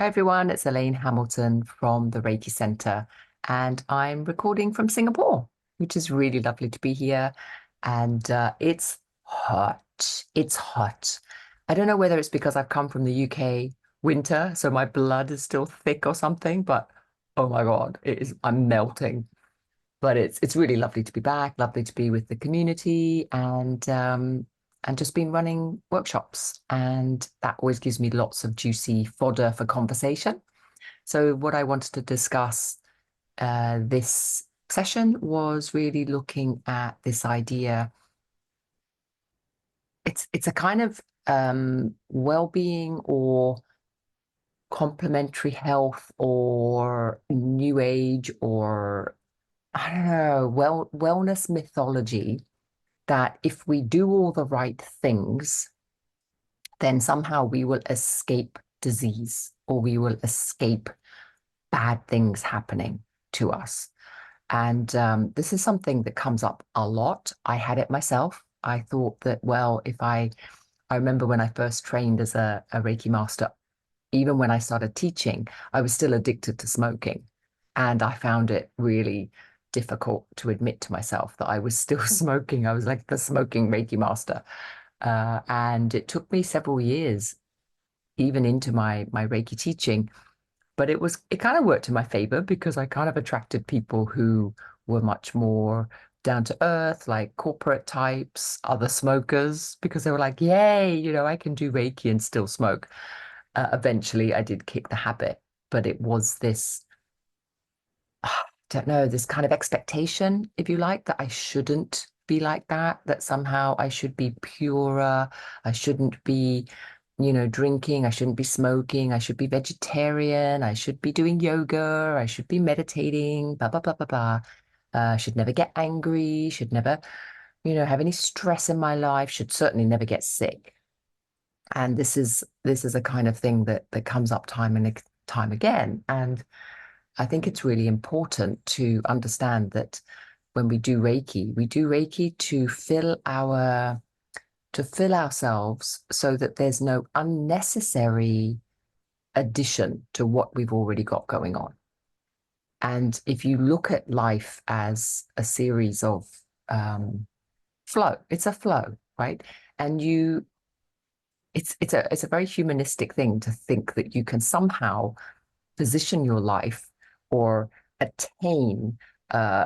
Hi everyone, it's Elaine Hamilton from the Reiki Centre, and I'm recording from Singapore, which is really lovely to be here. And it's hot. It's hot. I don't know whether it's because I've come from the UK winter, so my blood is still thick or something, but oh my God, it is, I'm melting. But it's really lovely to be back, lovely to be with the community, and just been running workshops, and that always gives me lots of juicy fodder for conversation. So what I wanted to discuss this session was really looking at this idea. It's a kind of well-being or complementary health or new age or I don't know, wellness mythology that if we do all the right things, then somehow we will escape disease or we will escape bad things happening to us. And this is something that comes up a lot. I had it myself. I thought that, well, I remember when I first trained as a Reiki master, even when I started teaching, I was still addicted to smoking. And I found it really difficult to admit to myself that I was still smoking. I was like the smoking Reiki master. And it took me several years, even into my Reiki teaching. But it kind of worked in my favor because I kind of attracted people who were much more down to earth, like corporate types, other smokers, because they were like, yay, I can do Reiki and still smoke. Eventually, I did kick the habit, but it was this, don't know, this kind of expectation, if you like, that I shouldn't be like that, that somehow I should be purer, I shouldn't be, drinking, I shouldn't be smoking, I should be vegetarian, I should be doing yoga, I should be meditating, blah, blah, blah, blah, blah. Should never get angry, should never, have any stress in my life, should certainly never get sick. And this is a kind of thing that comes up time and time again. And I think it's really important to understand that when we do Reiki to fill ourselves so that there's no unnecessary addition to what we've already got going on. And if you look at life as a series of flow, it's a flow, right? And it's a very humanistic thing to think that you can somehow position your life or attain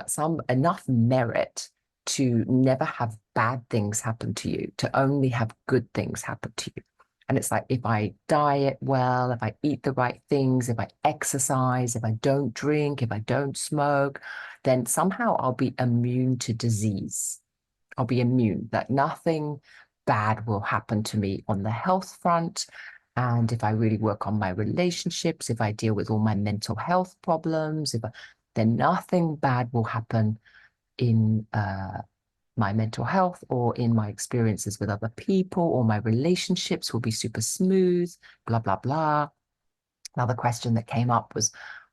some enough merit to never have bad things happen to you, to only have good things happen to you. And it's like if I diet well, if I eat the right things, if I exercise, if I don't drink, if I don't smoke, then somehow I'll be immune to disease. I'll be immune, that nothing bad will happen to me on the health front. And if I really work on my relationships, if I deal with all my mental health problems, then nothing bad will happen in my mental health or in my experiences with other people, or my relationships will be super smooth, blah, blah, blah. Another question that came up was,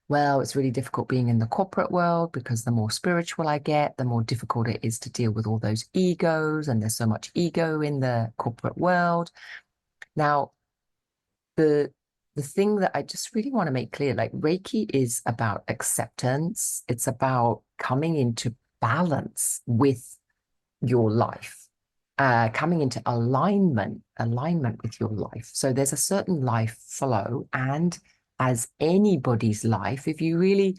well, it's really difficult being in the corporate world because the more spiritual I get, the more difficult it is to deal with all those egos. And there's so much ego in the corporate world. Now, the the thing that I just really want to make clear, like Reiki is about acceptance. It's about coming into balance with your life, coming into alignment with your life. So there's a certain life flow, and as anybody's life, if you really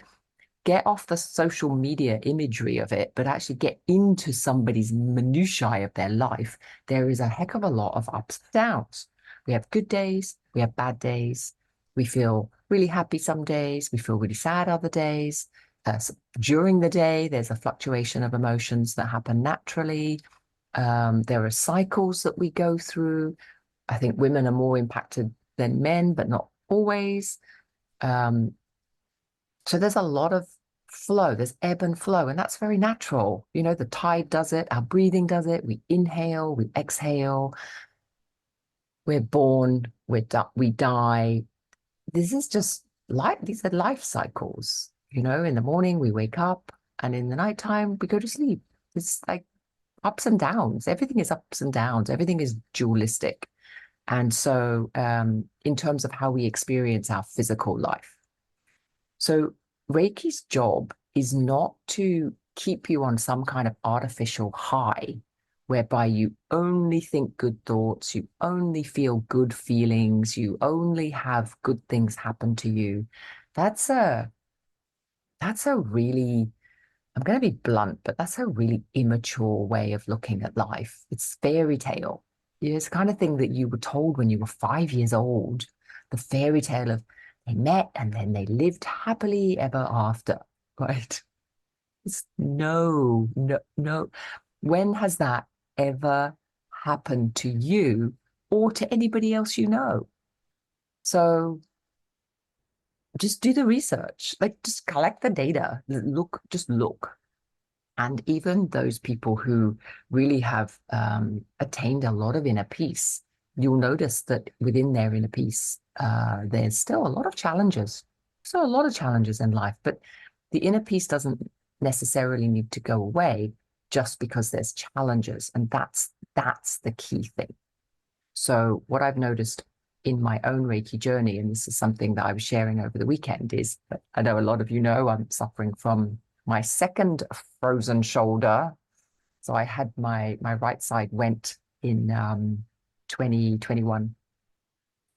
get off the social media imagery of it, but actually get into somebody's minutiae of their life, there is a heck of a lot of ups and downs. We have good days, we have bad days. We feel really happy some days, we feel really sad other days. During the day, there's a fluctuation of emotions that happen naturally. There are cycles that we go through. I think women are more impacted than men, but not always. Um, so there's a lot of flow, there's ebb and flow, and that's very natural. The tide does it, our breathing does it. We inhale, we exhale, we're born, we die. This is just life. These are life cycles. In the morning we wake up, and in the nighttime we go to sleep. It's like ups and downs. Everything is ups and downs. Everything is dualistic. And so, in terms of how we experience our physical life. So, Reiki's job is not to keep you on some kind of artificial high whereby you only think good thoughts, you only feel good feelings, you only have good things happen to you. That's a that's a really, I'm going to be blunt, but that's a really immature way of looking at life. It's fairy tale. It's the kind of thing that you were told when you were 5 years old. The fairy tale of they met and then they lived happily ever after, right? It's no, no, no. When has that ever happened to you or to anybody else you know? So just do the research, like just collect the data, look, just look. And even those people who really have attained a lot of inner peace, you'll notice that within their inner peace, there's still a lot of challenges. So a lot of challenges in life, but the inner peace doesn't necessarily need to go away just because there's challenges, and that's the key thing. So what I've noticed in my own Reiki journey, and this is something that I was sharing over the weekend, is that I know a lot of you know I'm suffering from my second frozen shoulder. So I had my right side went in 2021,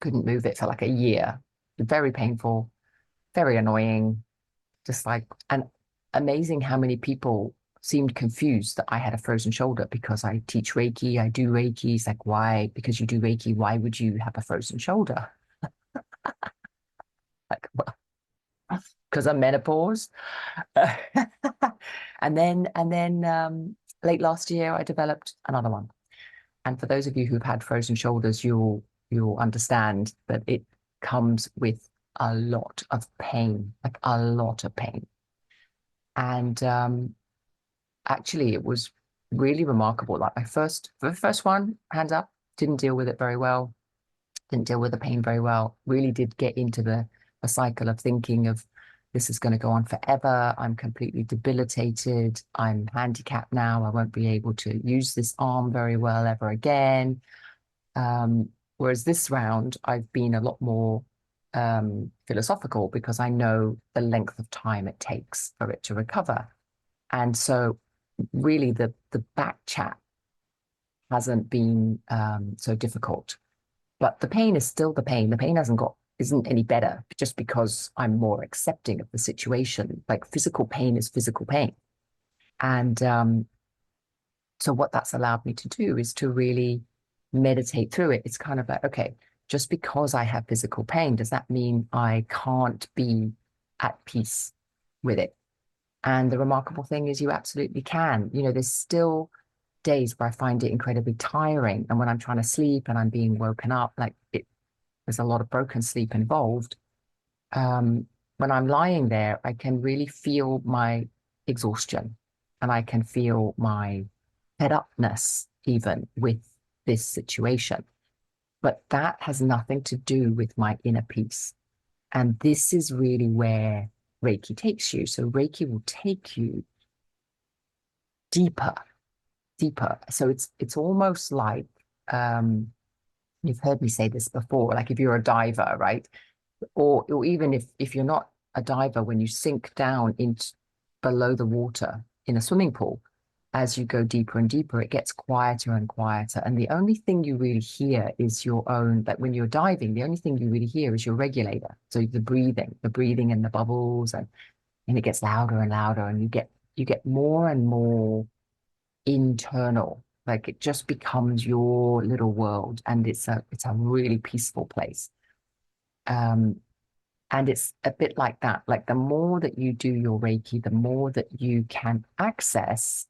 couldn't move it for like a year. Very painful, very annoying, just like, and amazing how many people seemed confused that I had a frozen shoulder because I teach Reiki, I do Reiki. It's like, why? Because you do Reiki, why would you have a frozen shoulder? Like, well, because I'm menopause. And then late last year I developed another one. And for those of you who've had frozen shoulders, you'll understand that it comes with a lot of pain, like a lot of pain. And actually, it was really remarkable. Like for the first one, hands up, didn't deal with it very well, didn't deal with the pain very well. Really did get into the cycle of thinking of this is going to go on forever. I'm completely debilitated. I'm handicapped now. I won't be able to use this arm very well ever again. Whereas this round, I've been a lot more philosophical because I know the length of time it takes for it to recover. And so really the back chat hasn't been so difficult. But the pain is still the pain. The pain isn't any better just because I'm more accepting of the situation. Like physical pain is physical pain. And so what that's allowed me to do is to really meditate through it. It's kind of like, okay, just because I have physical pain, does that mean I can't be at peace with it? And the remarkable thing is you absolutely can. There's still days where I find it incredibly tiring. And when I'm trying to sleep and I'm being woken up, there's a lot of broken sleep involved. When I'm lying there, I can really feel my exhaustion and I can feel my fed upness even with this situation. But that has nothing to do with my inner peace. And this is really where Reiki takes you. So Reiki will take you deeper, deeper. So it's almost like you've heard me say this before, like if you're a diver, right? Or even if you're not a diver, when you sink down into below the water in a swimming pool, as you go deeper and deeper, it gets quieter and quieter. And the only thing you really hear is your own, like when you're diving, the only thing you really hear is your regulator. So the breathing and the bubbles and it gets louder and louder and you get more and more internal. Like it just becomes your little world and it's a really peaceful place. Um, and it's a bit like that. Like the more that you do your Reiki, the more that you can access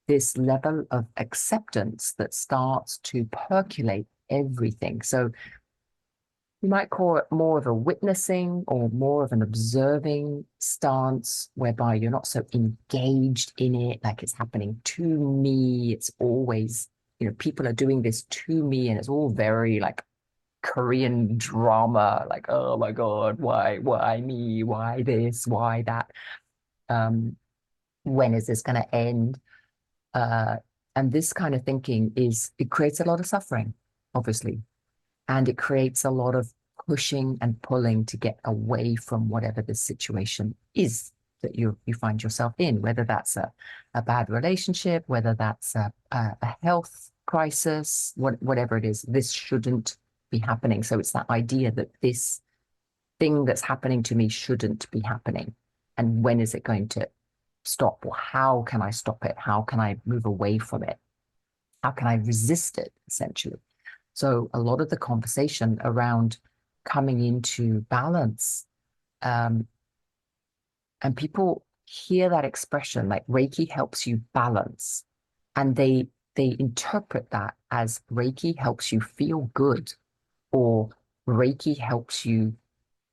this level of acceptance that starts to percolate everything. So you might call it more of a witnessing or more of an observing stance, whereby you're not so engaged in it, like it's happening to me. It's always, people are doing this to me, and it's all very like Korean drama, like, oh my God, why me? Why this? Why that? Um, when is this going to end? Uh, and this kind of thinking it creates a lot of suffering, obviously. And it creates a lot of pushing and pulling to get away from whatever the situation is that you find yourself in, whether that's a bad relationship, whether that's a health crisis, whatever it is. This shouldn't be happening. So it's that idea that this thing that's happening to me shouldn't be happening. And when is it going to stop? Or how can I stop it? How can I move away from it? How can I resist it, essentially? So a lot of the conversation around coming into balance, um, and people hear that expression like Reiki helps you balance, and they interpret that as Reiki helps you feel good, or Reiki helps you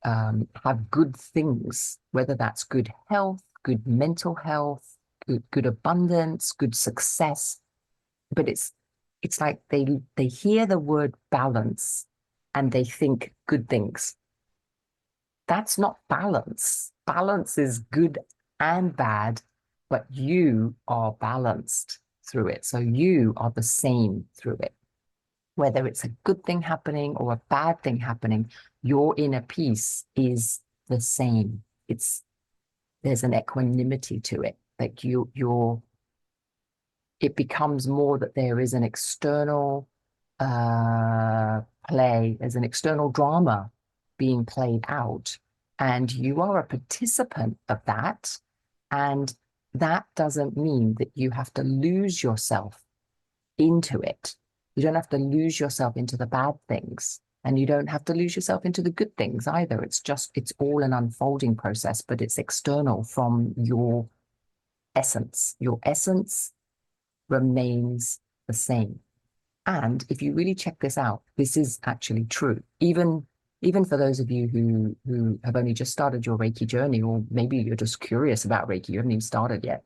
have good things, whether that's good health, good mental health, good abundance, good success. But it's like they hear the word balance and they think good things. That's not balance. Balance is good and bad, but you are balanced through it. So you are the same through it. Whether it's a good thing happening or a bad thing happening, your inner peace is the same. There's an equanimity to it. Like it becomes more that there is an external play, there's an external drama being played out, and you are a participant of that. And that doesn't mean that you have to lose yourself into it. You don't have to lose yourself into the bad things, and you don't have to lose yourself into the good things either. It's all an unfolding process, but it's external from your essence. Your essence remains the same. And if you really check this out, this is actually true. Even for those of you who have only just started your Reiki journey, or maybe you're just curious about Reiki, you haven't even started yet,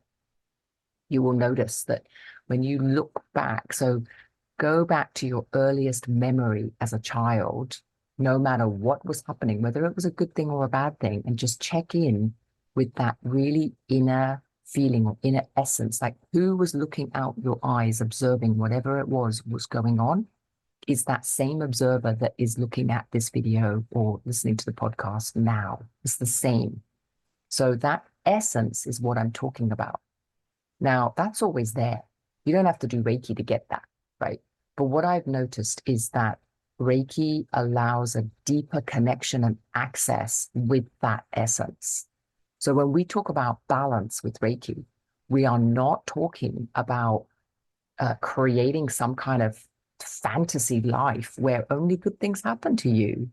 you will notice that when you look back, so go back to your earliest memory as a child, no matter what was happening, whether it was a good thing or a bad thing, and just check in with that really inner feeling or inner essence, like who was looking out your eyes, observing whatever it was going on, is that same observer that is looking at this video or listening to the podcast now. It's the same. So that essence is what I'm talking about. Now, that's always there. You don't have to do Reiki to get that, right? But what I've noticed is that Reiki allows a deeper connection and access with that essence. So when we talk about balance with Reiki, we are not talking about creating some kind of fantasy life where only good things happen to you.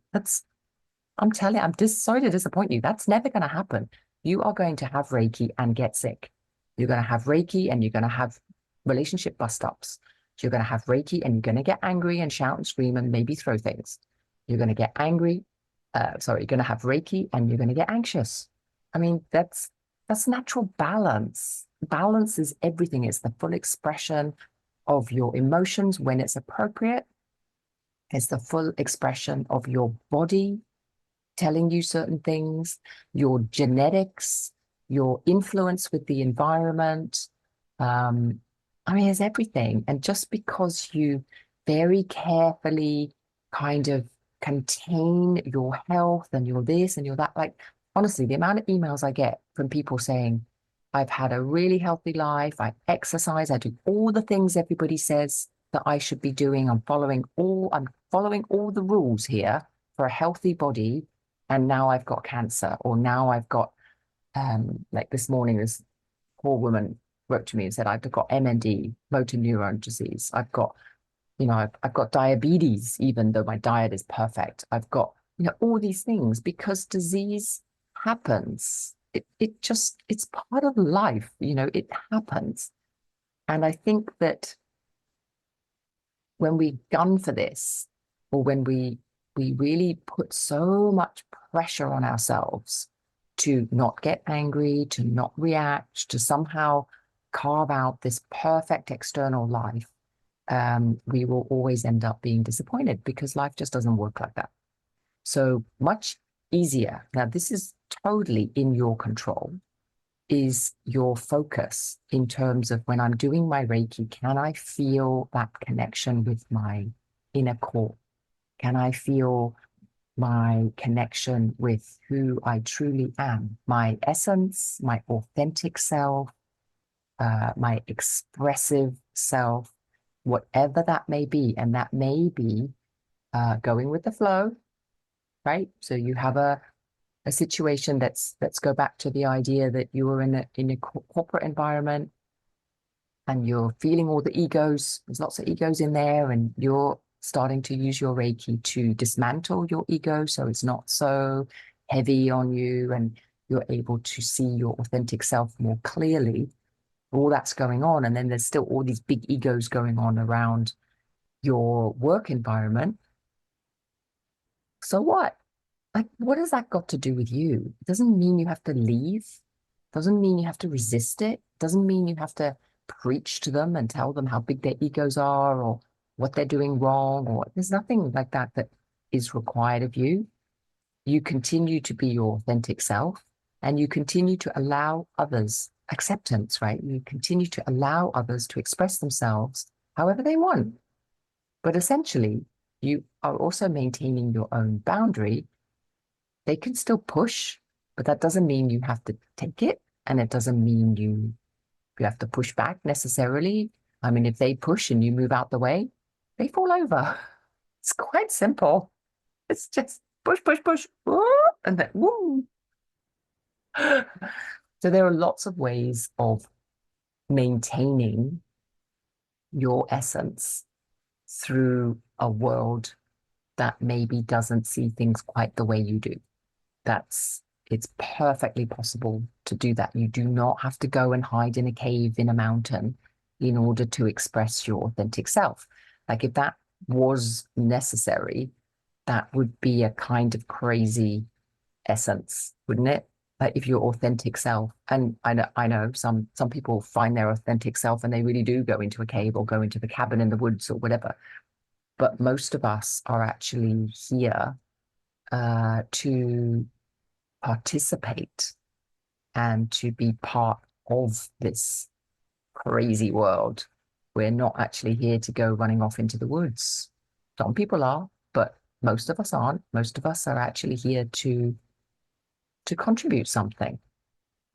I'm telling you, I'm just sorry to disappoint you. That's never going to happen. You are going to have Reiki and get sick. You're going to have Reiki and you're going to have relationship bust ups. You're going to have Reiki and you're going to get angry and shout and scream and maybe throw things. You're going to get angry. You're going to have Reiki and you're going to get anxious. I mean, that's natural balance. Balance is everything. It's the full expression of your emotions when it's appropriate. It's the full expression of your body telling you certain things, your genetics, your influence with the environment. I mean, it's everything. And just because you very carefully kind of contain your health and your this and your that, like, honestly, the amount of emails I get from people saying, I've had a really healthy life, I exercise, I do all the things everybody says that I should be doing. I'm following all the rules here for a healthy body, and now I've got cancer, or now I've got like this morning, this poor woman wrote to me and said, I've got MND, motor neuron disease. I've got diabetes, even though my diet is perfect. I've got, all these things because disease happens. It's part of life, it happens. And I think that when we gun for this, or when we really put so much pressure on ourselves to not get angry, to not react, to somehow carve out this perfect external life, we will always end up being disappointed because life just doesn't work like that. So much easier. Now, this is totally in your control, is your focus in terms of when I'm doing my Reiki, can I feel that connection with my inner core? Can I feel my connection with who I truly am, my essence, my authentic self, my expressive self, whatever that may be. And that may be going with the flow, right? So you have a situation let's go back to the idea that you were in a corporate environment and you're feeling all the egos. There's lots of egos in there, and you're starting to use your Reiki to dismantle your ego so it's not so heavy on you, and you're able to see your authentic self more clearly. All that's going on. And then there's still all these big egos going on around your work environment. So what? Like, what has that got to do with you? It doesn't mean you have to leave. Doesn't mean you have to resist it. Doesn't mean you have to preach to them and tell them how big their egos are or what they're doing wrong, or there's nothing like that that is required of you. You continue to be your authentic self, and you continue to allow others acceptance, right? You continue to allow others to express themselves however they want. But essentially, you are also maintaining your own boundary. They can still push, but that doesn't mean you have to take it. And it doesn't mean you have to push back necessarily. I mean, if they push and you move out the way, they fall over. It's quite simple. It's just push, push, push, and then woo. So there are lots of ways of maintaining your essence through a world that maybe doesn't see things quite the way you do. It's perfectly possible to do that. You do not have to go and hide in a cave in a mountain in order to express your authentic self. Like if that was necessary, that would be a kind of crazy essence, wouldn't it? Like if your authentic self, and I know some people find their authentic self and they really do go into a cave or go into the cabin in the woods or whatever. But most of us are actually here to participate and to be part of this crazy world. We're not actually here to go running off into the woods. Some people are, but most of us aren't. Most of us are actually here to contribute something.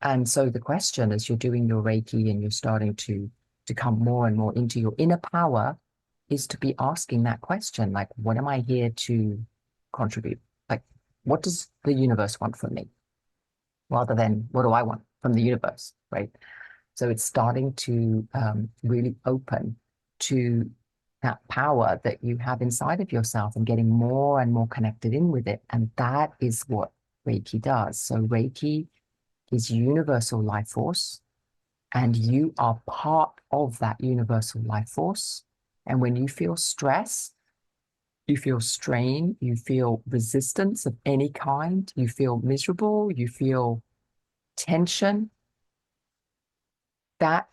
And so the question, as you're doing your Reiki and you're starting to come more and more into your inner power, is to be asking that question, like, what am I here to contribute? Like, what does the universe want from me? Rather than what do I want from the universe, right? So it's starting to really open to that power that you have inside of yourself and getting more and more connected in with it. And that is what Reiki does. So Reiki is universal life force, and you are part of that universal life force. And when you feel stress, you feel strain, you feel resistance of any kind, you feel miserable, you feel tension, that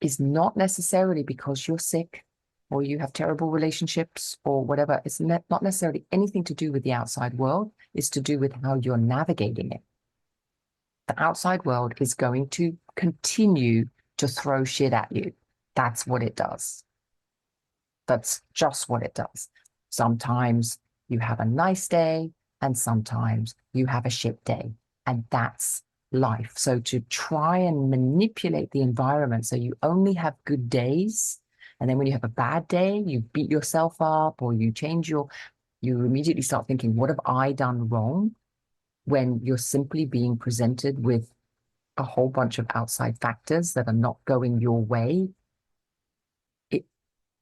is not necessarily because you're sick or you have terrible relationships or whatever. It's not necessarily anything to do with the outside world. It's to do with how you're navigating it. The outside world is going to continue to throw shit at you. That's what it does. That's just what it does. Sometimes you have a nice day and sometimes you have a shit day. And that's life. So to try and manipulate the environment so you only have good days, and then when you have a bad day, you beat yourself up or you immediately start thinking, what have I done wrong? When you're simply being presented with a whole bunch of outside factors that are not going your way.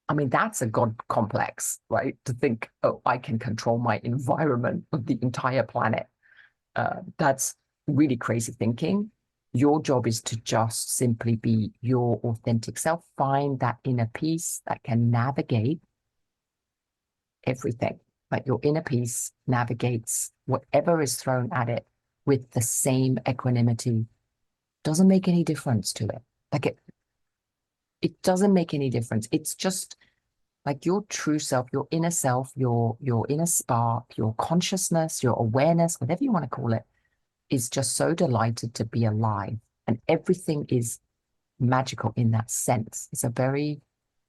I mean, that's a God complex, right? To think, oh, I can control my environment of the entire planet. That's really crazy thinking. Your job is to just simply be your authentic self, find that inner peace that can navigate everything. Like your inner peace navigates whatever is thrown at it with the same equanimity. Doesn't make any difference to it. Like it doesn't make any difference. It's just like your true self, your inner spark, your consciousness, your awareness, whatever you want to call it, is just so delighted to be alive. And everything is magical in that sense. It's a very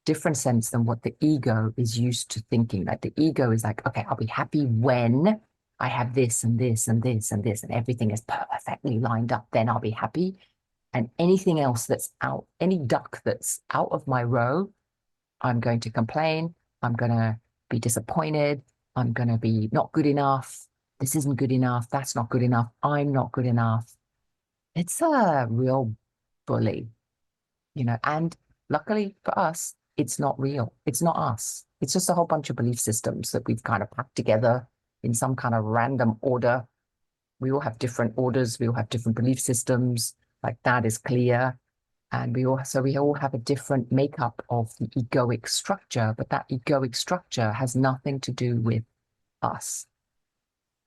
different sense than what the ego is used to thinking. Like the ego is like, okay, I'll be happy when I have this and this and this and this, and everything is perfectly lined up, then I'll be happy. And anything else that's out, any duck that's out of my row, I'm going to complain. I'm going to be disappointed. I'm going to be not good enough. This isn't good enough. That's not good enough. I'm not good enough. It's a real bully, and luckily for us, it's not real. It's not us. It's just a whole bunch of belief systems that we've kind of packed together in some kind of random order. We all have different orders. We all have different belief systems. Like that is clear. And we all have a different makeup of the egoic structure, but that egoic structure has nothing to do with us.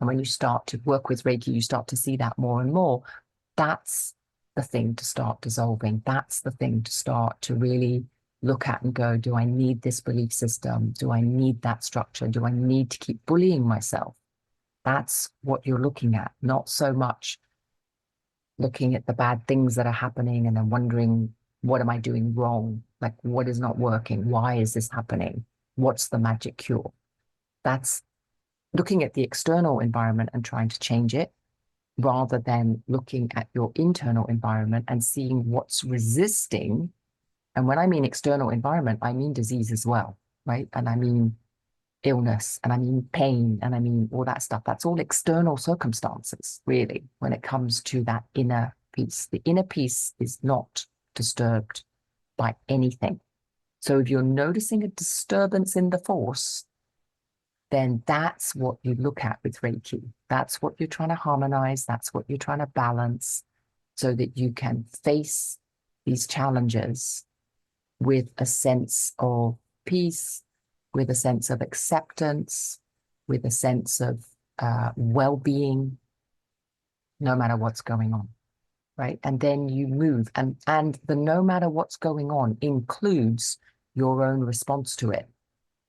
And when you start to work with Reiki, you start to see that more and more. That's the thing to start dissolving. That's the thing to start to really look at and go, do I need this belief system? Do I need that structure? Do I need to keep bullying myself? That's what you're looking at, not so much looking at the bad things that are happening and then wondering, what am I doing wrong? Like, what is not working? Why is this happening? What's the magic cure? That's looking at the external environment and trying to change it, rather than looking at your internal environment and seeing what's resisting. And when I mean external environment, I mean disease as well, right? And I mean illness, and I mean pain, and I mean all that stuff. That's all external circumstances, really, when it comes to that inner peace. The inner peace is not disturbed by anything. So if you're noticing a disturbance in the force, then that's what you look at with Reiki. That's what you're trying to harmonize. That's what you're trying to balance, so that you can face these challenges with a sense of peace, with a sense of acceptance, with a sense of well-being, no matter what's going on, right? And then you move, and the no matter what's going on includes your own response to it.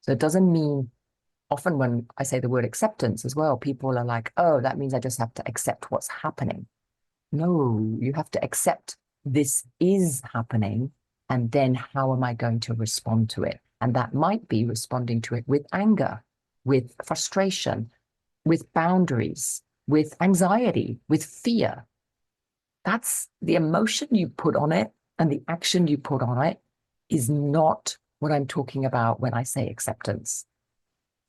So it doesn't mean, often when I say the word acceptance as well, people are like, oh, that means I just have to accept what's happening. No, you have to accept this is happening, and then how am I going to respond to it? And that might be responding to it with anger, with frustration, with boundaries, with anxiety, with fear. That's the emotion you put on it, and the action you put on it is not what I'm talking about when I say acceptance.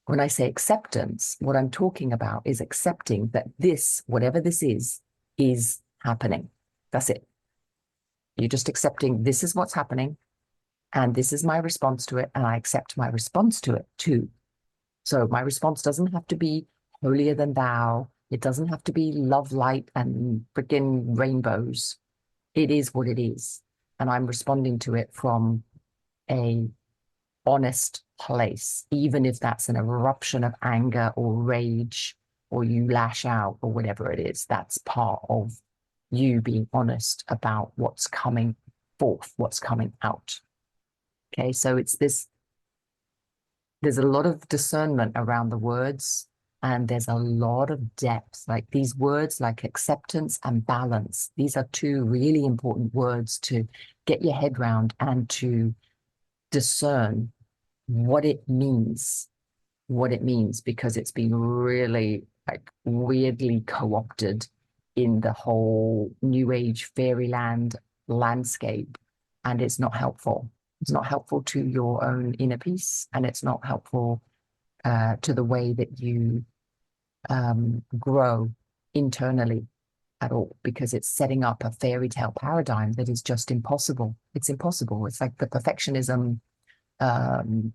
When I say acceptance, what I'm talking about is accepting that this, whatever this is happening. That's it. You're just accepting this is what's happening, and this is my response to it, and I accept my response to it too. So my response doesn't have to be holier than thou. It doesn't have to be love, light, and freaking rainbows. It is what it is. And I'm responding to it from a honest place, even if that's an eruption of anger or rage, or you lash out or whatever it is. That's part of you being honest about what's coming forth, what's coming out. Okay, so it's this, there's a lot of discernment around the words, and there's a lot of depth. Like these words like acceptance and balance, these are two really important words to get your head around and to discern what it means, because it's been really like weirdly co-opted in the whole new age fairyland landscape, and it's not helpful. It's not helpful to your own inner peace, and it's not helpful to the way that you grow internally at all, because it's setting up a fairy tale paradigm that is just impossible. It's impossible. It's like the perfectionism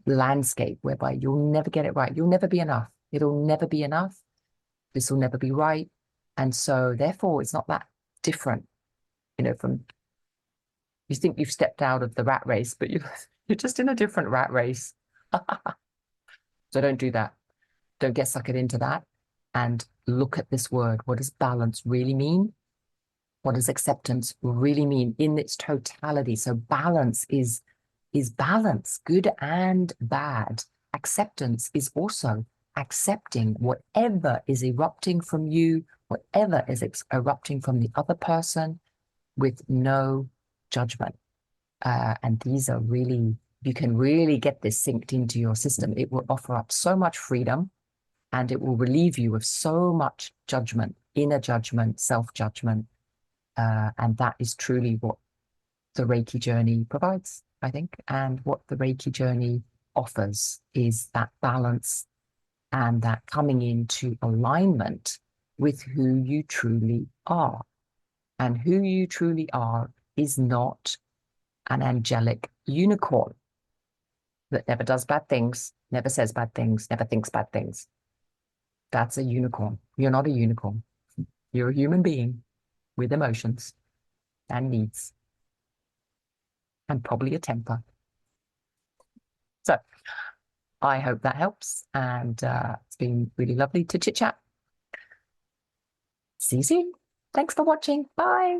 landscape whereby you'll never get it right. You'll never be enough. It'll never be enough. This will never be right. And so therefore it's not that different, from, you think you've stepped out of the rat race, but you're just in a different rat race. So don't do that. Don't get suckered into that, and look at this word. What does balance really mean? What does acceptance really mean in its totality? So balance is balance, good and bad. Acceptance is also accepting whatever is erupting from you, whatever is erupting from the other person, with no judgment. And these are really you can really get this synced into your system, it will offer up so much freedom, and it will relieve you of so much judgment, inner judgment, self-judgment. And that is truly what the Reiki journey provides, I think. And what the Reiki journey offers is that balance and that coming into alignment with who you truly are. And who you truly are is not an angelic unicorn that never does bad things, never says bad things, never thinks bad things. That's a unicorn. You're not a unicorn. You're a human being with emotions and needs and probably a temper. So I hope that helps. And it's been really lovely to chit chat. See you soon. Thanks for watching. Bye.